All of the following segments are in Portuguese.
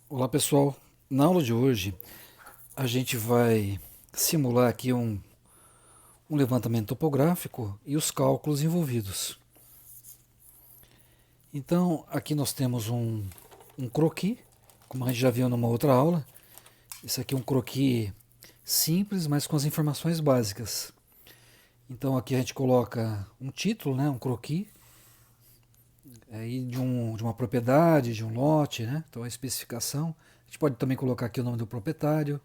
Olá pessoal, na aula de hoje a gente vai simular aqui um levantamento topográfico e os cálculos envolvidos. Então aqui nós temos um croquis, como a gente já viu numa outra aula. Esse aqui é um croquis simples, mas com as informações básicas. Então aqui a gente coloca um título, né, um croquis, aí de uma propriedade, de um lote, né, então a especificação. A gente pode também colocar aqui o nome do proprietário,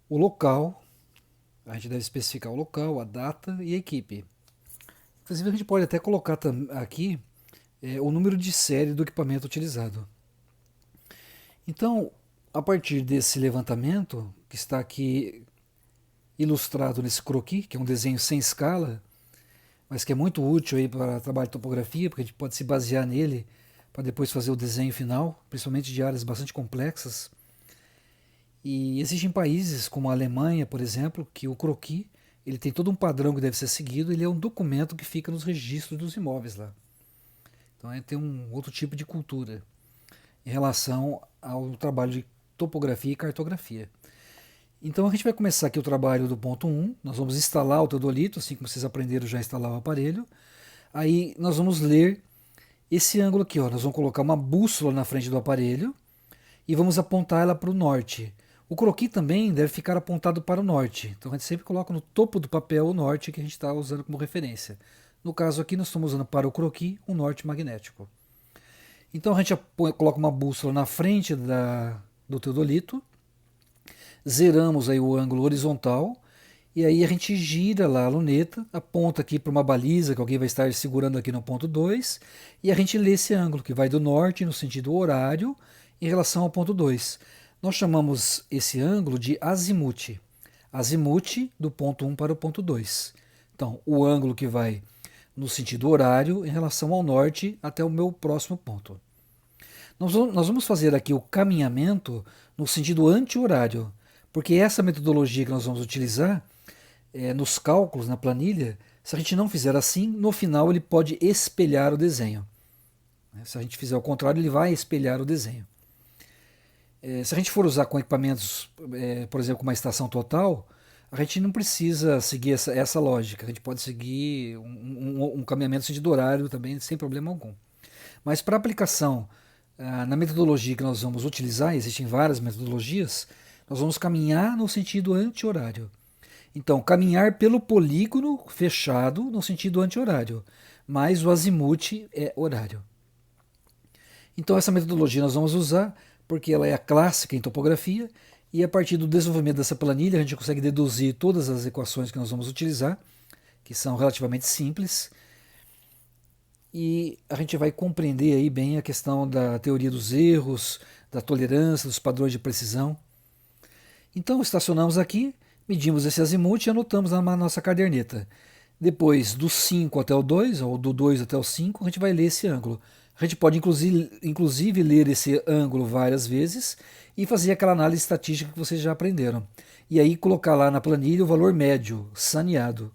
o local. A gente deve especificar o local, a data e a equipe. Inclusive, a gente pode até colocar aqui o número de série do equipamento utilizado. Então, a partir desse levantamento, que está aqui ilustrado nesse croquis, que é um desenho sem escala, mas que é muito útil aí para trabalho de topografia, porque a gente pode se basear nele para depois fazer o desenho final, principalmente de áreas bastante complexas. E existem países como a Alemanha, por exemplo, que o croquis ele tem todo um padrão que deve ser seguido, ele é um documento que fica nos registros dos imóveis lá. Então tem um outro tipo de cultura em relação ao trabalho de topografia e cartografia. Então a gente vai começar aqui o trabalho do ponto 1, nós vamos instalar o teodolito, assim como vocês aprenderam já a instalar o aparelho. Aí nós vamos ler esse ângulo aqui, ó. Nós vamos colocar uma bússola na frente do aparelho e vamos apontar ela para o norte. O croquis também deve ficar apontado para o norte. Então a gente sempre coloca no topo do papel o norte que a gente está usando como referência. No caso aqui nós estamos usando para o croquis um norte magnético. Então a gente coloca uma bússola na frente do teodolito, zeramos aí o ângulo horizontal e aí a gente gira lá a luneta, aponta aqui para uma baliza que alguém vai estar segurando aqui no ponto 2 e a gente lê esse ângulo que vai do norte no sentido horário em relação ao ponto 2. Nós chamamos esse ângulo de azimuth. Azimuth do ponto 1 para o ponto 2. Então, o ângulo que vai no sentido horário em relação ao norte até o meu próximo ponto. Nós vamos fazer aqui o caminhamento no sentido anti-horário, porque essa metodologia que nós vamos utilizar nos cálculos, na planilha, se a gente não fizer assim, no final ele pode espelhar o desenho. Se a gente fizer o contrário, ele vai espelhar o desenho. Se a gente for usar com equipamentos, por exemplo, com uma estação total, a gente não precisa seguir essa lógica. A gente pode seguir um caminhamento no sentido horário também, sem problema algum. Mas para aplicação na metodologia que nós vamos utilizar, existem várias metodologias, nós vamos caminhar no sentido anti-horário. Então, caminhar pelo polígono fechado no sentido anti-horário, mas o azimuth é horário. Então, essa metodologia nós vamos usar porque ela é a clássica em topografia e a partir do desenvolvimento dessa planilha a gente consegue deduzir todas as equações que nós vamos utilizar, que são relativamente simples, e a gente vai compreender aí bem a questão da teoria dos erros, da tolerância, dos padrões de precisão. Então estacionamos aqui, medimos esse azimuth e anotamos na nossa caderneta. Depois, do 5 até o 2, ou do 2 até o 5, a gente vai ler esse ângulo. A gente pode inclusive ler esse ângulo várias vezes e fazer aquela análise estatística que vocês já aprenderam. E aí colocar lá na planilha o valor médio saneado.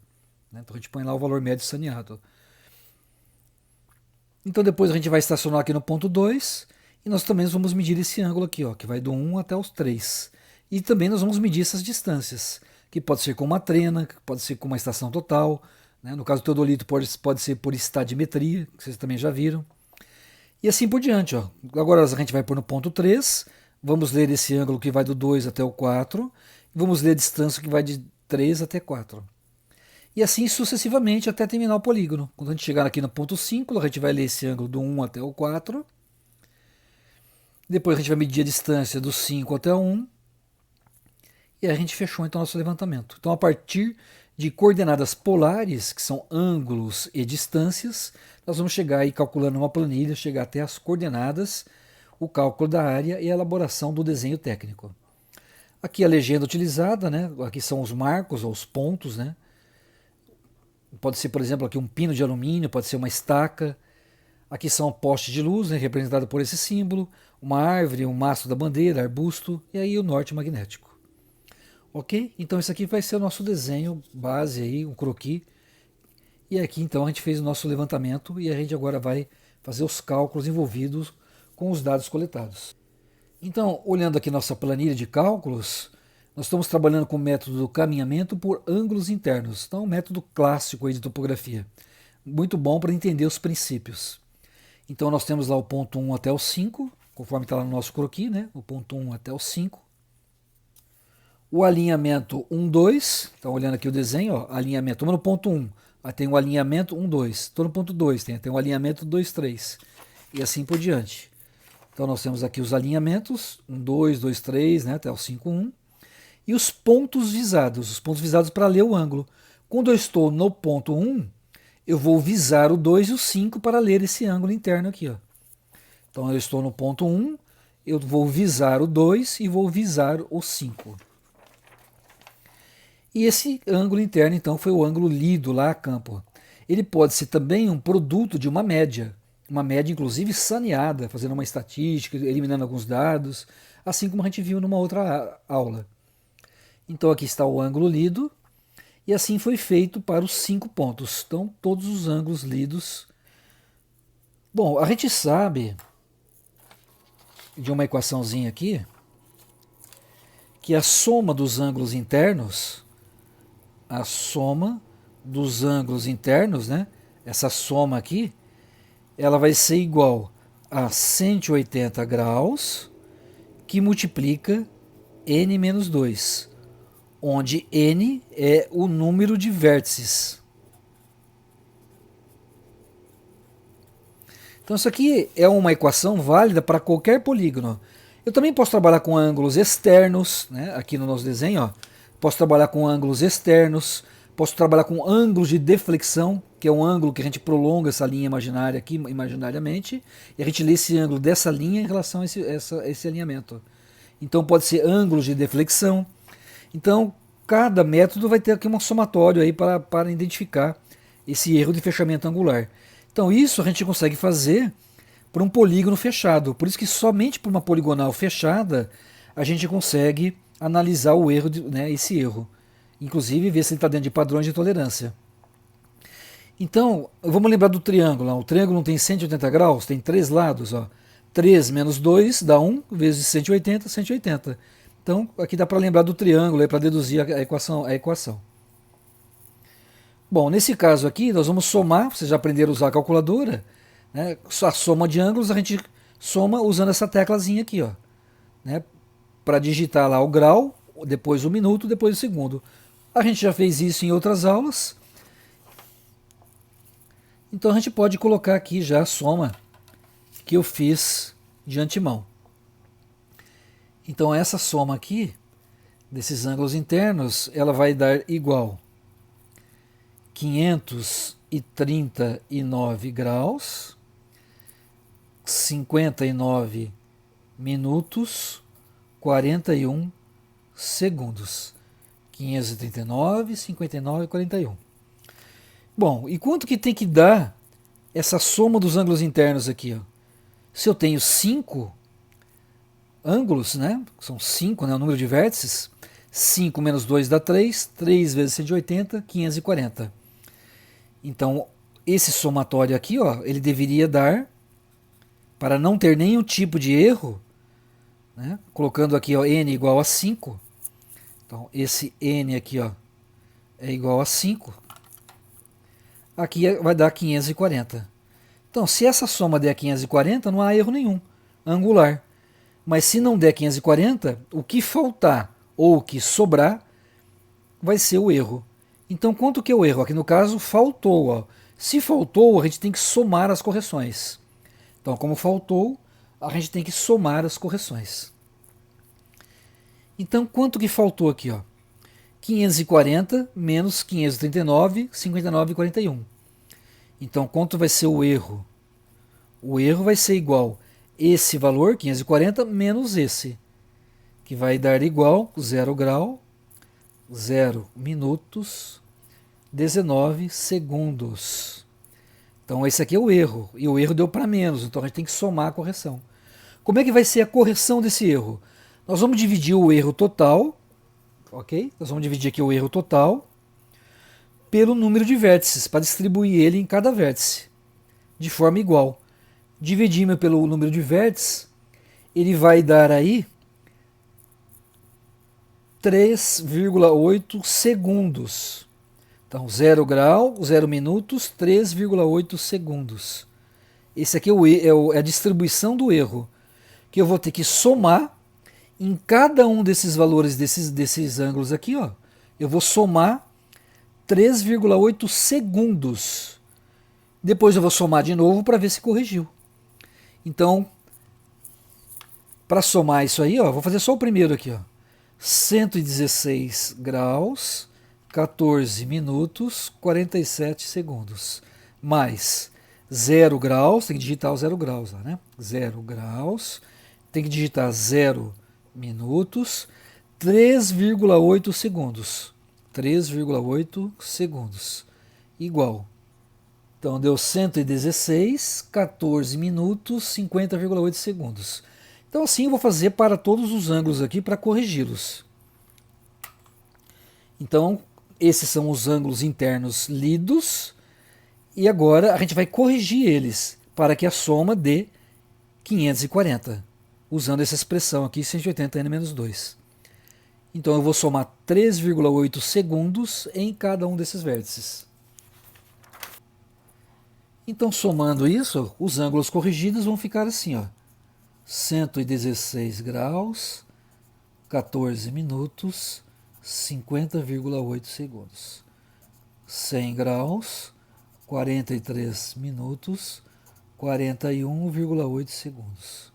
Então a gente põe lá o valor médio saneado. Então depois a gente vai estacionar aqui no ponto 2 e nós também vamos medir esse ângulo aqui, ó, que vai do 1 até os 3. E também nós vamos medir essas distâncias, que pode ser com uma trena, que pode ser com uma estação total. Né? No caso do teodolito pode ser por estadimetria, que vocês também já viram. E assim por diante. Ó. Agora a gente vai pôr no ponto 3, vamos ler esse ângulo que vai do 2 até o 4, e vamos ler a distância que vai de 3 até 4. E assim sucessivamente até terminar o polígono. Quando a gente chegar aqui no ponto 5, a gente vai ler esse ângulo do 1 até o 4. Depois a gente vai medir a distância do 5 até o 1. E a gente fechou então nosso levantamento. Então a partir de coordenadas polares, que são ângulos e distâncias, nós vamos chegar aí calculando uma planilha, chegar até as coordenadas, o cálculo da área e a elaboração do desenho técnico. Aqui a legenda utilizada, né? Aqui são os marcos ou os pontos, né? Pode ser, por exemplo, aqui um pino de alumínio, pode ser uma estaca. Aqui são postes de luz, né, representado por esse símbolo, uma árvore, um mastro da bandeira, arbusto, e aí o norte magnético. Ok? Então esse aqui vai ser o nosso desenho base aí, um croquis. E aqui então a gente fez o nosso levantamento e a gente agora vai fazer os cálculos envolvidos com os dados coletados. Então, olhando aqui nossa planilha de cálculos, nós estamos trabalhando com o método do caminhamento por ângulos internos. Então, um método clássico aí de topografia. Muito bom para entender os princípios. Então, nós temos lá o ponto 1 até o 5, conforme está lá no nosso croquis, né? O ponto 1 até o 5. O alinhamento 1, 2. Então, olhando aqui o desenho, ó, alinhamento. Estou no ponto 1, aí tem o alinhamento 1, 2. Estou no ponto 2, tem o alinhamento 2, 3. E assim por diante. Então, nós temos aqui os alinhamentos, 1, 2, 2, 3, né, até o 5, 1. E os pontos visados para ler o ângulo. Quando eu estou no ponto 1, eu vou visar o 2 e o 5 para ler esse ângulo interno aqui. Ó. Então, eu estou no ponto 1, eu vou visar o 2 e vou visar o 5. E esse ângulo interno, então, foi o ângulo lido lá a campo. Ele pode ser também um produto de uma média, inclusive saneada, fazendo uma estatística, eliminando alguns dados, assim como a gente viu numa outra aula. Então aqui está o ângulo lido, e assim foi feito para os 5 pontos. Então todos os ângulos lidos. Bom, a gente sabe de uma equaçãozinha aqui, que a soma dos ângulos internos, né? Essa soma aqui, ela vai ser igual a 180 graus, que multiplica n menos 2, onde n é o número de vértices. Então isso aqui é uma equação válida para qualquer polígono. Eu também posso trabalhar com ângulos externos, né? Aqui no nosso desenho, ó. Posso trabalhar com ângulos externos, posso trabalhar com ângulos de deflexão, que é um ângulo que a gente prolonga essa linha imaginária aqui, imaginariamente, e a gente lê esse ângulo dessa linha em relação a esse alinhamento. Então pode ser ângulos de deflexão. Então cada método vai ter aqui um somatório aí para identificar esse erro de fechamento angular. Então isso a gente consegue fazer para um polígono fechado. Por isso que somente por uma poligonal fechada a gente consegue analisar o erro, né, esse erro. Inclusive ver se ele está dentro de padrões de tolerância. Então, vamos lembrar do triângulo. O triângulo não tem 180 graus, tem 3 lados. Ó. 3 menos 2 dá 1, vezes 180, 180. Então, aqui dá para lembrar do triângulo, para deduzir a equação. Bom, nesse caso aqui, nós vamos somar, vocês já aprenderam a usar a calculadora, né? A soma de ângulos a gente soma usando essa teclazinha aqui, ó, né? Para digitar lá o grau, depois o minuto, depois o segundo. A gente já fez isso em outras aulas. Então a gente pode colocar aqui já a soma que eu fiz de antemão. Então essa soma aqui, desses ângulos internos, ela vai dar igual 539 graus, 59 minutos, 41 segundos. 539, 59 e 41. Bom, e quanto que tem que dar essa soma dos ângulos internos aqui? Ó? Se eu tenho 5 ângulos, né? São 5, né? O número de vértices. 5 menos 2 dá 3. 3 vezes 180, 540. Então, esse somatório aqui, ó, ele deveria dar, para não ter nenhum tipo de erro, né? Colocando aqui, ó, n igual a 5. Então, esse n aqui, ó, é igual a 5. Aqui vai dar 540. Então, se essa soma der 540, não há erro nenhum, angular. Mas se não der 540, o que faltar ou o que sobrar vai ser o erro. Então, quanto que é o erro? Aqui no caso, faltou. Ó. Se faltou, a gente tem que somar as correções. Então, como faltou, a gente tem que somar as correções. Então, quanto que faltou aqui? Ó? 540 menos 539, 59 e 41. Então, quanto vai ser o erro? O erro vai ser igual esse valor, 540, menos esse, que vai dar igual 0 grau, 0 minutos, 19 segundos. Então, esse aqui é o erro, e o erro deu para menos, então a gente tem que somar a correção. Como é que vai ser a correção desse erro? Nós vamos dividir o erro total, ok? Nós vamos dividir aqui o erro total pelo número de vértices, para distribuir ele em cada vértice, de forma igual. Dividindo pelo número de vértices, ele vai dar aí 3,8 segundos. Então, 0 grau, 0 minutos, 3,8 segundos. Esse aqui é a distribuição do erro, que eu vou ter que somar em cada um desses valores, desses ângulos aqui, ó. Eu vou somar 3,8 segundos. Depois eu vou somar de novo para ver se corrigiu. Então, para somar isso aí, ó, vou fazer só o primeiro aqui, ó. 116 graus, 14 minutos, 47 segundos. Mais 0 graus, tem que digitar o 0 graus lá, né? 0 graus, tem que digitar 0 minutos, 3,8 segundos. 3,8 segundos. Igual. Então deu 116, 14 minutos, 50,8 segundos. Então assim eu vou fazer para todos os ângulos aqui para corrigi-los. Então esses são os ângulos internos lidos e agora a gente vai corrigir eles para que a soma dê 540, usando essa expressão aqui 180n-2. Então eu vou somar 3,8 segundos em cada um desses vértices. Então somando isso, os ângulos corrigidos vão ficar assim, ó. 116 graus, 14 minutos, 50,8 segundos. 100 graus, 43 minutos, 41,8 segundos.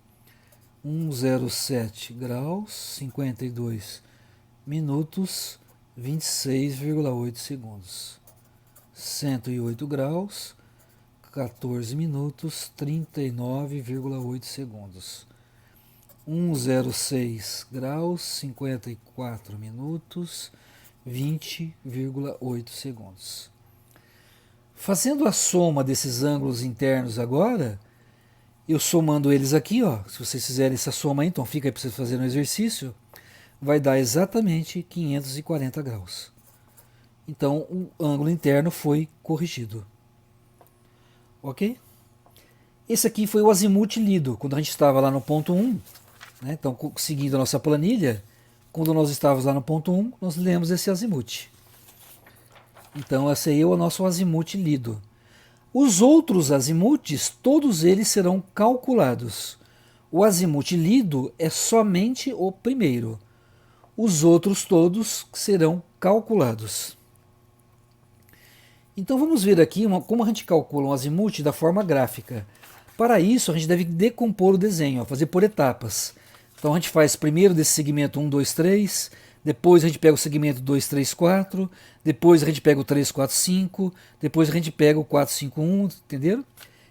107 graus, 52 minutos, 26,8 segundos. 108 graus, 14 minutos, 39,8 segundos. 106 graus, 54 minutos, 20,8 segundos. Fazendo a soma desses ângulos internos agora, eu somando eles aqui, ó, se vocês fizerem essa soma aí, então fica aí para vocês fazerem um exercício, vai dar exatamente 540 graus. Então o ângulo interno foi corrigido. Ok? Esse aqui foi o azimuth lido, quando a gente estava lá no ponto 1, né? Então, seguindo a nossa planilha, quando nós estávamos lá no ponto 1, nós lemos esse azimuth. Então, esse aí é o nosso azimuth lido. Os outros azimuths, todos eles serão calculados. O azimuth lido é somente o primeiro. Os outros todos serão calculados. Então vamos ver aqui como a gente calcula um azimuth da forma gráfica. Para isso a gente deve decompor o desenho, ó, fazer por etapas. Então a gente faz primeiro desse segmento 1, 2, 3, depois a gente pega o segmento 2, 3, 4, depois a gente pega o 3, 4, 5, depois a gente pega o 4, 5, 1, entenderam?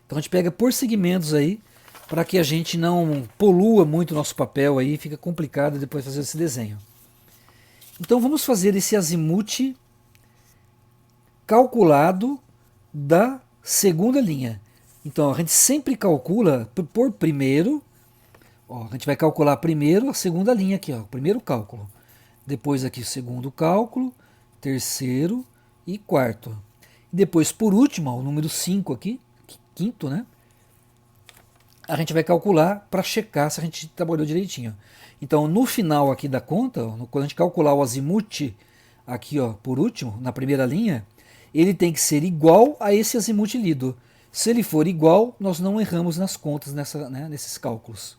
Então a gente pega por segmentos aí, para que a gente não polua muito o nosso papel aí, fica complicado depois fazer esse desenho. Então vamos fazer esse azimuth calculado da segunda linha. Então a gente sempre calcula por primeiro, ó, a gente vai calcular primeiro a segunda linha aqui, ó, o primeiro cálculo. Depois aqui o segundo cálculo, terceiro e quarto. E depois por último, ó, o número 5 aqui, quinto, né? A gente vai calcular para checar se a gente trabalhou direitinho. Então no final aqui da conta, ó, quando a gente calcular o azimuth aqui, ó, por último, na primeira linha, ele tem que ser igual a esse azimuth lido. Se ele for igual, nós não erramos nas contas nesses cálculos.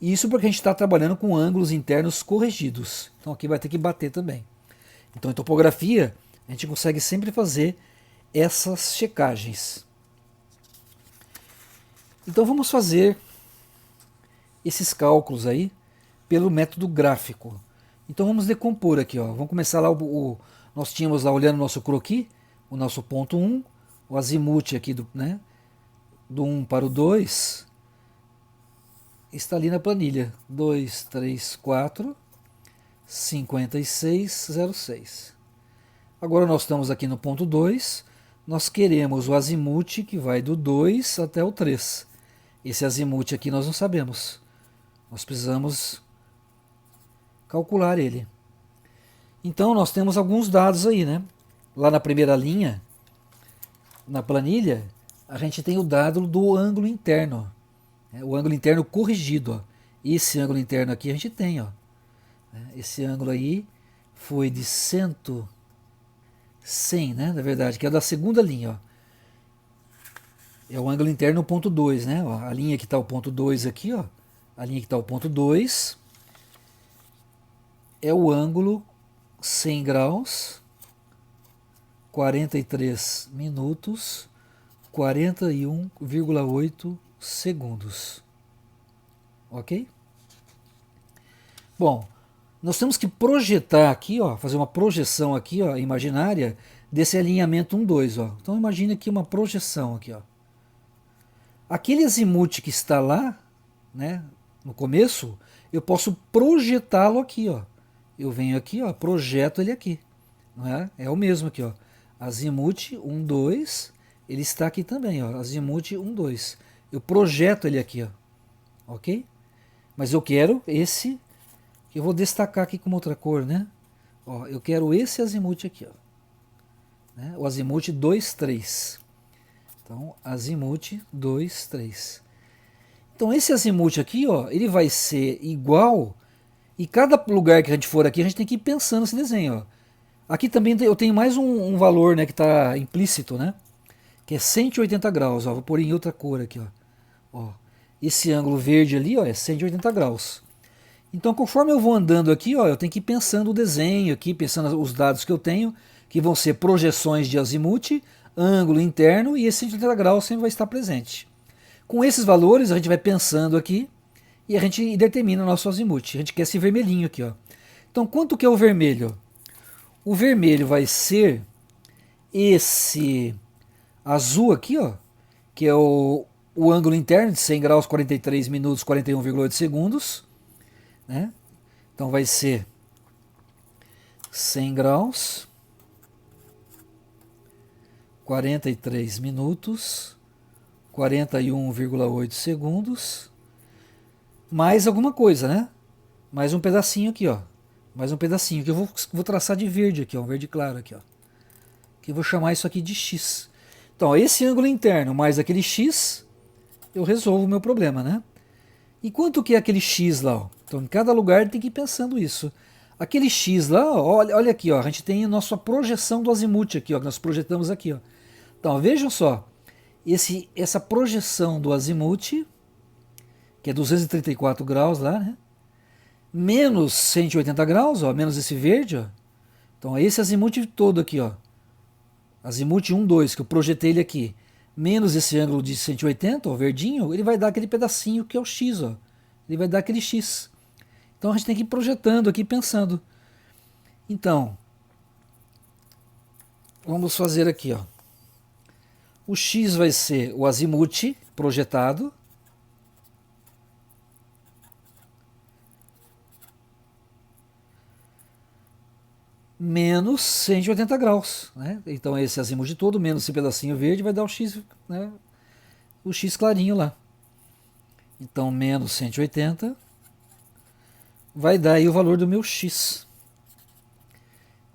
Isso porque a gente está trabalhando com ângulos internos corrigidos. Então aqui vai ter que bater também. Então em topografia, a gente consegue sempre fazer essas checagens. Então vamos fazer esses cálculos aí pelo método gráfico. Então vamos decompor aqui, ó. Vamos começar lá, nós tínhamos lá olhando o nosso croquis, o nosso ponto 1, o azimuth aqui do 1 para o 2, está ali na planilha, 2, 3, 4, 56,06. Agora nós estamos aqui no ponto 2, nós queremos o azimuth que vai do 2 até o 3. Esse azimuth aqui nós não sabemos, nós precisamos calcular ele. Então nós temos alguns dados aí, né? Lá na primeira linha, na planilha, a gente tem o dado do ângulo interno. O ângulo interno corrigido. Ó. esse ângulo interno aqui a gente tem, ó. Esse ângulo aí foi de 100, né? Na verdade, que é da segunda linha, ó. É o ângulo interno ponto 2, né? Ó, a linha que está o ponto 2 aqui, ó. A linha que está o ponto 2 é o ângulo 100 graus, 43 minutos, 41,8 segundos. Ok? Bom, nós temos que projetar aqui, ó, fazer uma projeção aqui, ó, imaginária desse alinhamento 1, 2, ó. Então imagine aqui uma projeção aqui, ó. Aquele azimuth que está lá, né, no começo, eu posso projetá-lo aqui, ó. Eu venho aqui, ó, projeto ele aqui, não é? É o mesmo aqui, ó. Azimuth 1, 2, ele está aqui também, ó. Azimuth 1, 2. Eu projeto ele aqui, ó. Ok? Mas eu quero esse, que eu vou destacar aqui com outra cor, né? Ó, eu quero esse azimuth aqui, ó. Né? O azimuth 2, 3. Então, azimuth 2, 3. Então, esse azimuth aqui, ó, ele vai ser igual, e cada lugar que a gente for aqui, a gente tem que ir pensando nesse desenho, ó. Aqui também eu tenho mais um valor, né, que está implícito, né? Que é 180 graus, ó. Vou pôr em outra cor aqui, ó. Ó. Esse ângulo verde ali, ó, é 180 graus. Então, conforme eu vou andando aqui, ó, eu tenho que ir pensando o desenho aqui, pensando os dados que eu tenho, que vão ser projeções de azimuth, ângulo interno, e esse 180 graus sempre vai estar presente. Com esses valores, a gente vai pensando aqui e a gente determina o nosso azimuth. A gente quer esse vermelhinho aqui, ó. Então, quanto que é o vermelho? O vermelho vai ser esse azul aqui, ó, que é o ângulo interno de 100 graus, 43 minutos, 41,8 segundos. Né? Então vai ser 100 graus, 43 minutos, 41,8 segundos, mais alguma coisa, né? Mais um pedacinho aqui, ó. Mais um pedacinho que eu vou traçar de verde aqui, ó, um verde claro aqui, ó. Que eu vou chamar isso aqui de X. Então, ó, esse ângulo interno mais aquele X, eu resolvo o meu problema, né? E quanto que é aquele X lá, ó? Então, em cada lugar tem que ir pensando isso. Aquele X lá, ó, olha aqui, ó, a gente tem a nossa projeção do azimuth aqui, ó, que nós projetamos aqui, ó. Então, vejam só, essa projeção do azimuth, que é 234 graus lá, né? Menos 180 graus, ó, menos esse verde, ó. Então, esse azimuth todo aqui, ó. Azimuth 1, 2, que eu projetei ele aqui, menos esse ângulo de 180, ó, verdinho, ele vai dar aquele pedacinho que é o X, ó. Ele vai dar aquele X. Então a gente tem que ir projetando aqui, pensando. Então, vamos fazer aqui, ó. O X vai ser o azimuth projetado. Menos 180 graus. Né? Então esse azimuth todo, menos esse pedacinho verde, vai dar o X, né? O X clarinho lá. Então menos 180 vai dar aí o valor do meu X,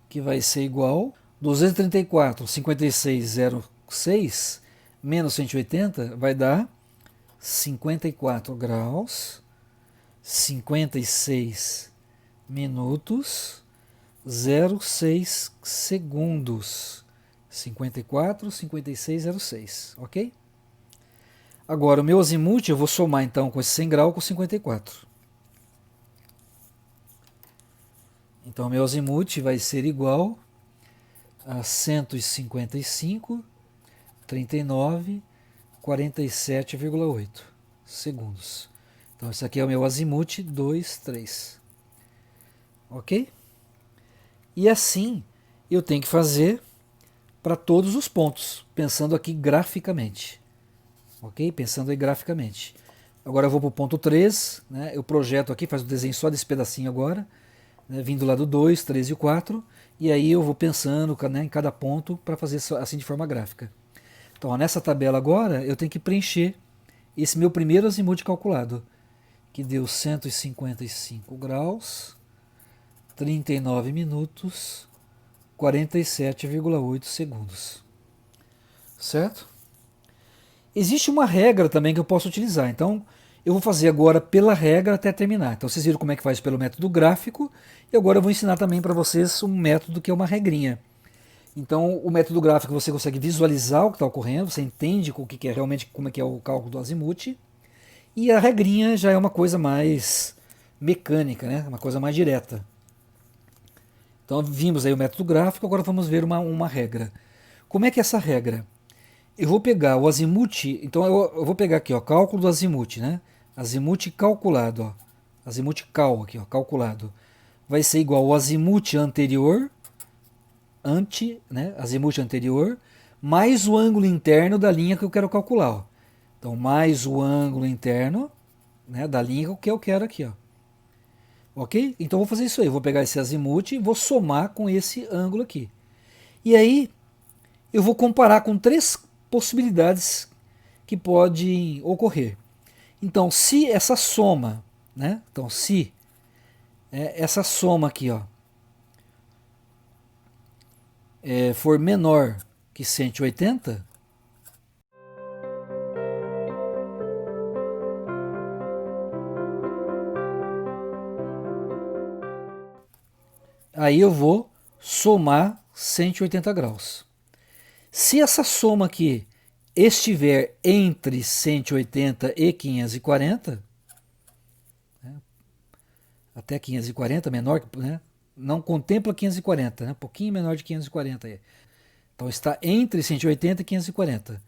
que vai ser igual 234,5606 menos 180 vai dar 54 graus, 56 minutos, 0,6 segundos. 54, 56, 0,6, ok? Agora o meu azimuth eu vou somar então com esse 100 graus com 54. Então meu azimuth vai ser igual a 155, 39, 47,8 segundos. Então esse aqui é o meu azimuth 2, 3. Ok? E assim eu tenho que fazer para todos os pontos, pensando aqui graficamente. Ok? Pensando aí graficamente. Agora eu vou para o ponto 3, né? Eu projeto aqui, faço o desenho só desse pedacinho agora, né? Vindo lá do 2, 3 e o 4, e aí eu vou pensando, né, em cada ponto para fazer assim de forma gráfica. Então, ó, nessa tabela agora eu tenho que preencher esse meu primeiro azimuth calculado, que deu 155 graus, 39 minutos, 47,8 segundos. Certo? Existe uma regra também que eu posso utilizar. Então, Eu vou fazer agora pela regra até terminar. Então vocês viram como é que faz pelo método gráfico, e agora eu vou ensinar também para vocês um método que é uma regrinha. Então o método gráfico você consegue visualizar o que está ocorrendo, você entende o que é realmente como é que é o cálculo do azimuth, e a regrinha já é uma coisa mais mecânica, né? Uma coisa mais direta. Então vimos aí o método gráfico, agora vamos ver uma regra. Como é que é essa regra? Eu vou pegar o azimuth, então eu vou pegar aqui, ó, cálculo do azimuth, né? Azimuth calculado, ó. Azimuth cal aqui, ó, calculado. Vai ser igual ao azimuth anterior, né? Azimuth anterior, mais o ângulo interno da linha que eu quero calcular, ó. Então, mais o ângulo interno, né, da linha que eu quero aqui, ó. Ok? Então, eu vou fazer isso aí. Eu vou pegar esse azimuth e vou somar com esse ângulo aqui. E aí, eu vou comparar com três possibilidades que podem ocorrer. Então, se essa soma, né? Então, se essa soma aqui, ó, for menor que 180, aí eu vou somar 180 graus. Se essa soma aqui estiver entre 180 e 540, né, até 540, menor, né, não contempla 540, né, um pouquinho menor de 540 aí. Então está entre 180 e 540.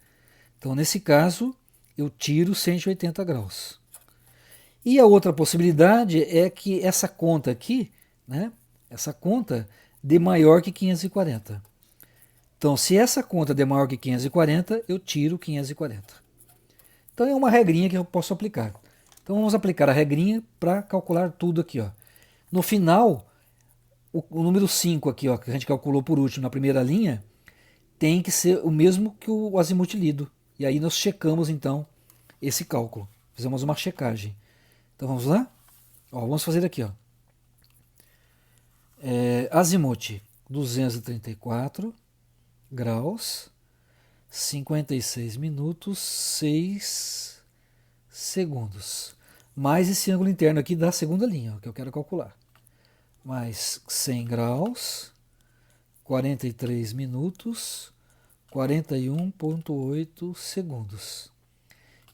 Então nesse caso eu tiro 180 graus. E a outra possibilidade é que essa conta aqui, né, essa conta dê maior que 540. Então, se essa conta der maior que 540, eu tiro 540. Então, é uma regrinha que eu posso aplicar. Então, vamos aplicar a regrinha para calcular tudo aqui, ó. No final, o número 5 aqui, ó, que a gente calculou por último na primeira linha, tem que ser o mesmo que o azimuth lido. E aí nós checamos, então, esse cálculo. Fizemos uma checagem. Então, vamos lá? Ó, vamos fazer aqui, ó. Azimuth 234 graus, 56 minutos, 6 segundos. Mais esse ângulo interno aqui da segunda linha, ó, que eu quero calcular. Mais 100 graus, 43 minutos, 41,8 segundos.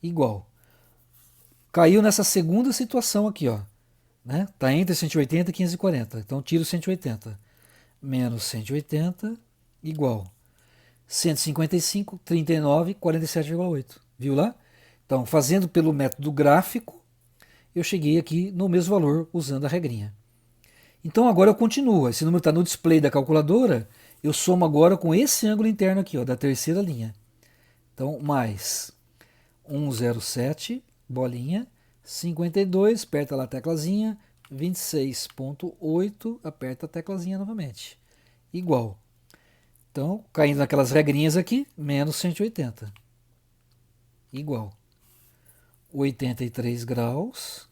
Igual. Caiu nessa segunda situação aqui, ó. Né? Tá entre 180 e 540. Então tiro 180. Menos 180 igual 155, 39, 47,8. Viu lá? Então, fazendo pelo método gráfico, eu cheguei aqui no mesmo valor usando a regrinha. Então, agora eu continuo. Esse número está no display da calculadora. Eu somo agora com esse ângulo interno aqui, ó, da terceira linha. Então, mais 107, bolinha, 52, aperta lá a teclazinha, 26,8, aperta a teclazinha novamente. Igual. Então, caindo naquelas regrinhas aqui, menos 180. Igual. 83 graus,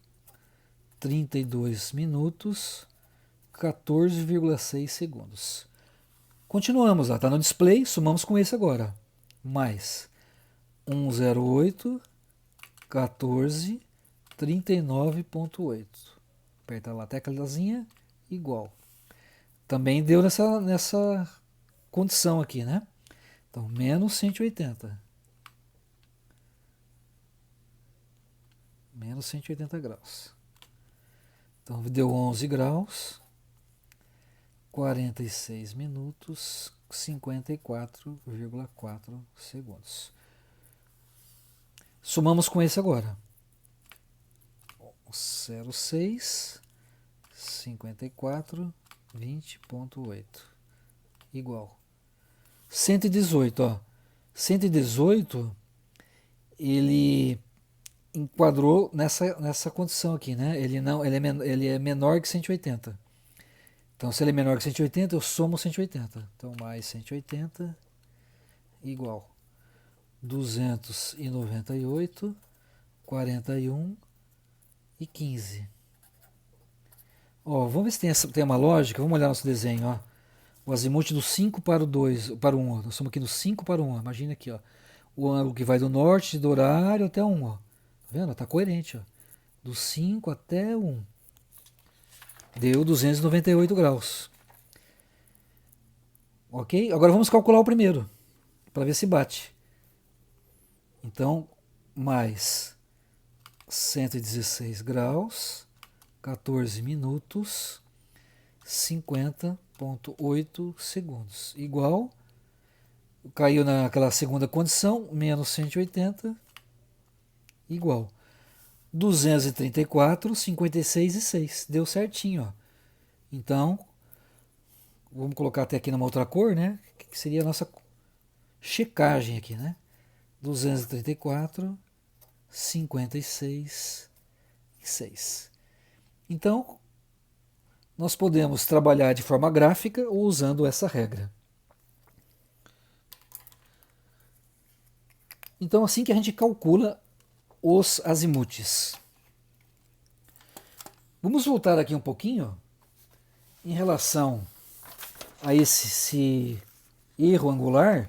32 minutos, 14,6 segundos. Continuamos lá, está no display, somamos com esse agora. Mais 108, 14, 39,8. Aperta lá a teclazinha, igual. Também deu nessa condição aqui, né? Então, menos 180. Menos 180 graus. Então, deu 11 graus, 46 minutos, 54,4 segundos. Somamos com esse agora. 0,6, 54, 20,8. Igual. 118, ó. 118, ele enquadrou nessa condição aqui, né? Ele é menor que 180. Então, se ele é menor que 180, eu somo 180. Então, mais 180 igual 298, 41 e 15. Ó, vamos ver se tem uma lógica. Vamos olhar nosso desenho, ó. O azimuth do 5 para o 2, para o 1. Ó. Nós estamos aqui do 5 para o 1. Imagina aqui, ó. O ângulo que vai do norte do horário até 1, ó. Tá vendo? Está coerente. Ó. Do 5 até 1. Deu 298 graus. Ok? Agora vamos calcular o primeiro, para ver se bate. Então, mais 116 graus, 14 minutos, 50,8 segundos. Igual, caiu naquela segunda condição, menos 180, igual. 234, 56 e 6. Deu certinho, ó. Então, vamos colocar até aqui numa outra cor, né? Que seria a nossa checagem aqui, né? 234, 56 e 6. Então, nós podemos trabalhar de forma gráfica ou usando essa regra. Então, assim que a gente calcula os azimutes. Vamos voltar aqui um pouquinho em relação a esse erro angular,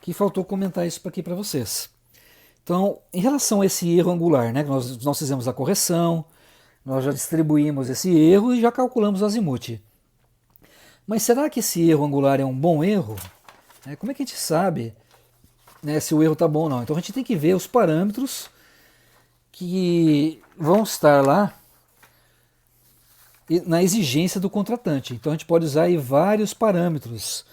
que faltou comentar isso aqui para vocês. Então, em relação a esse erro angular, né, nós fizemos a correção, nós já distribuímos esse erro e já calculamos o azimuth. Mas será que esse erro angular é um bom erro? Como é que a gente sabe, né, se o erro está bom ou não? Então a gente tem que ver os parâmetros que vão estar lá na exigência do contratante. Então a gente pode usar aí vários parâmetros.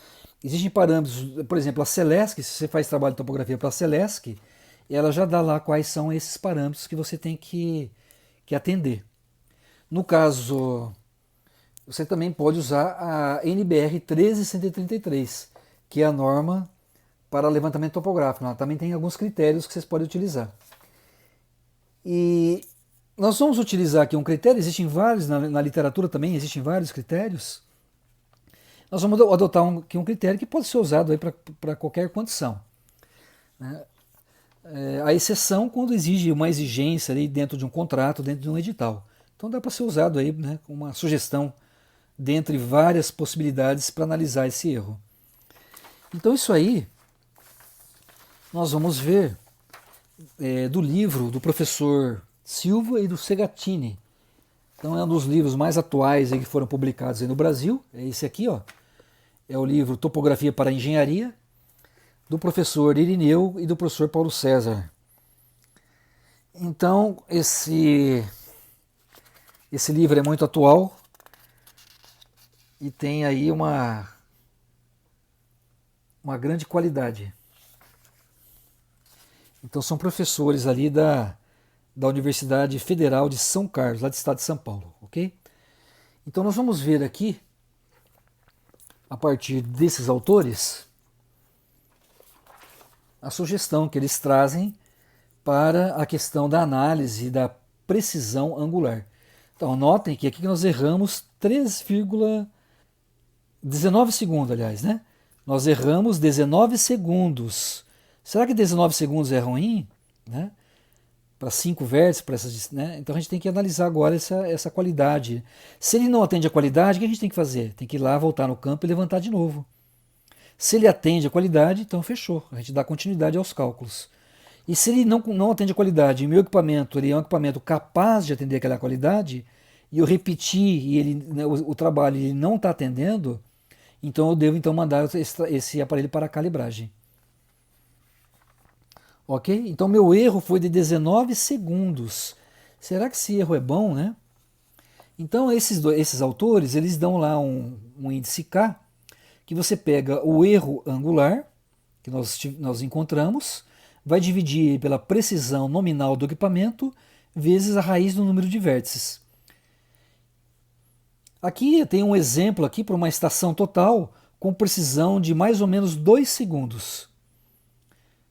Existem parâmetros, por exemplo, a Celesc, se você faz trabalho de topografia para a Celesc, ela já dá lá quais são esses parâmetros que você tem que atender. No caso, você também pode usar a NBR 13133, que é a norma para levantamento topográfico. Ela também tem alguns critérios que vocês podem utilizar. E nós vamos utilizar aqui um critério, existem vários, na literatura também existem vários critérios. Nós vamos adotar aqui um critério que pode ser usado para qualquer condição. Né? A exceção quando exige uma exigência ali dentro de um contrato, dentro de um edital. Então dá para ser usado aí, né, com uma sugestão dentre várias possibilidades para analisar esse erro. Então isso aí nós vamos ver do livro do professor Silva e do Segatini. Então é um dos livros mais atuais aí que foram publicados aí no Brasil. É esse aqui, ó. É o livro Topografia para a Engenharia, do professor Irineu e do professor Paulo César. Então esse livro é muito atual e tem aí uma grande qualidade. Então são professores ali da Universidade Federal de São Carlos, lá do estado de São Paulo, ok? Então nós vamos ver aqui, a partir desses autores, a sugestão que eles trazem para a questão da análise da precisão angular. Então notem que aqui nós erramos 3,19 segundos, aliás, né? Nós erramos 19 segundos. Será que 19 segundos é ruim? Né? Para 5 vértices, para essas, né? Então a gente tem que analisar agora essa qualidade. Se ele não atende a qualidade, o que a gente tem que fazer? Tem que ir lá, voltar no campo e levantar de novo. Se ele atende a qualidade, então fechou. A gente dá continuidade aos cálculos. E se ele não atende a qualidade, e o meu equipamento ele é um equipamento capaz de atender aquela qualidade, e eu repetir e ele, né, o trabalho ele não está atendendo, então eu devo mandar esse aparelho para a calibragem. Ok? Então meu erro foi de 19 segundos. Será que esse erro é bom, né? Então esses autores, eles dão lá um índice K, que você pega o erro angular, que nós encontramos, vai dividir pela precisão nominal do equipamento, vezes a raiz do número de vértices. Aqui tem um exemplo aqui para uma estação total com precisão de mais ou menos 2 segundos.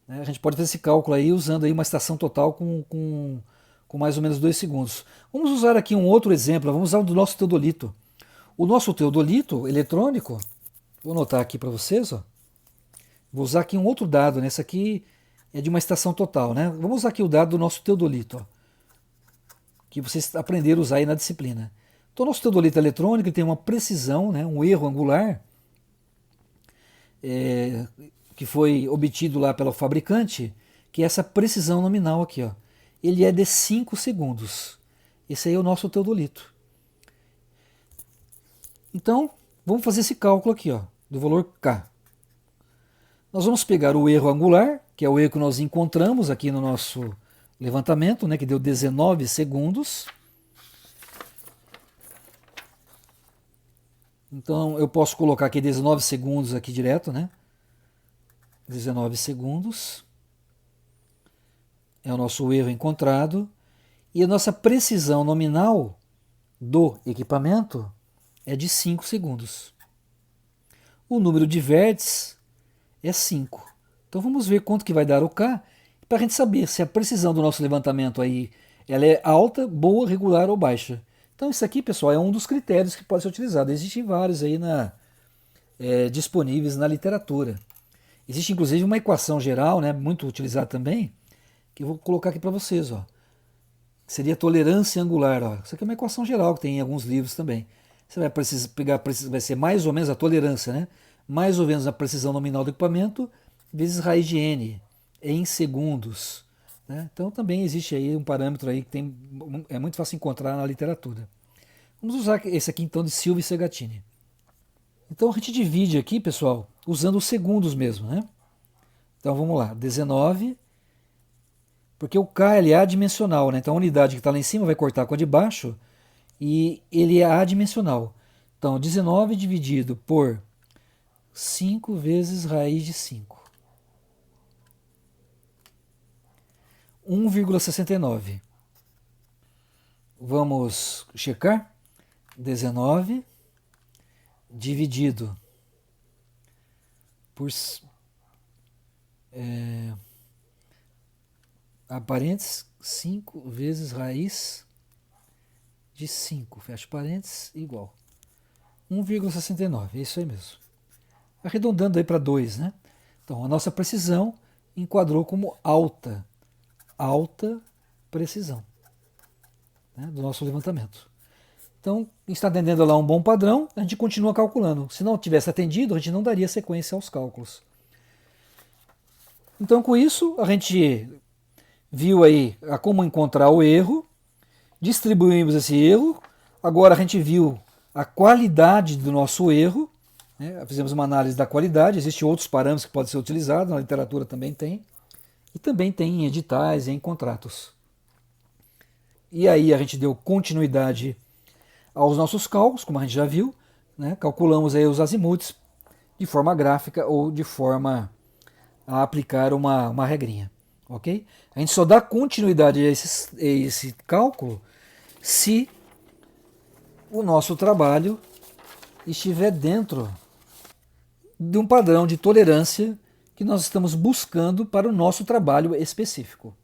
A gente pode fazer esse cálculo aí usando aí uma estação total com mais ou menos 2 segundos. Vamos usar aqui um outro exemplo, vamos usar o do nosso teodolito. O nosso teodolito eletrônico, vou anotar aqui para vocês, ó. Vou usar aqui um outro dado, né? Esse aqui é de uma estação total, né? Vamos usar aqui o dado do nosso teodolito, ó, que vocês aprenderam a usar aí na disciplina. Então o nosso teodolito eletrônico tem uma precisão, né? Um erro angular, que foi obtido lá pelo fabricante, que é essa precisão nominal aqui, ó. ele é de 5 segundos. Esse aí é o nosso teodolito. Então, vamos fazer esse cálculo aqui, ó, do valor K. Nós vamos pegar o erro angular, que é o erro que nós encontramos aqui no nosso levantamento, né, que deu 19 segundos. Então, eu posso colocar aqui 19 segundos aqui direto, né? 19 segundos. É o nosso erro encontrado. E a nossa precisão nominal do equipamento é de 5 segundos. O número de vértices é 5. Então vamos ver quanto que vai dar o K, para a gente saber se a precisão do nosso levantamento aí ela é alta, boa, regular ou baixa. Então isso aqui, pessoal, é um dos critérios que pode ser utilizado. Existem vários aí disponíveis na literatura. Existe inclusive uma equação geral, né, muito utilizada também, que eu vou colocar aqui para vocês, ó. Seria tolerância angular, ó. Isso aqui é uma equação geral que tem em alguns livros também. Você vai precisar pegar, vai ser mais ou menos a tolerância, né? Mais ou menos a precisão nominal do equipamento vezes raiz de n em segundos, né? Então também existe aí um parâmetro aí que é muito fácil encontrar na literatura. Vamos usar esse aqui então de Silva e Segatini. Então a gente divide aqui, pessoal, usando os segundos mesmo, né? Então vamos lá, 19, porque o K ele é adimensional, né? Então a unidade que está lá em cima vai cortar com a de baixo e ele é adimensional. Então 19 dividido por 5 vezes raiz de 5. 1,69. Vamos checar. 19 dividido por parênteses 5 vezes raiz de 5. Fecha parênteses, igual 1,69. É isso aí mesmo. Arredondando aí para 2, né? Então a nossa precisão enquadrou como alta precisão, né, do nosso levantamento. Então, está atendendo lá um bom padrão, a gente continua calculando. Se não tivesse atendido, a gente não daria sequência aos cálculos. Então, com isso, a gente viu aí como encontrar o erro, distribuímos esse erro, agora a gente viu a qualidade do nosso erro, né, fizemos uma análise da qualidade, existem outros parâmetros que podem ser utilizados, na literatura também tem, e também tem em editais e em contratos. E aí a gente deu continuidade aos nossos cálculos, como a gente já viu, né? Calculamos aí os azimutes de forma gráfica ou de forma a aplicar uma regrinha, ok? A gente só dá continuidade a esse cálculo se o nosso trabalho estiver dentro de um padrão de tolerância que nós estamos buscando para o nosso trabalho específico.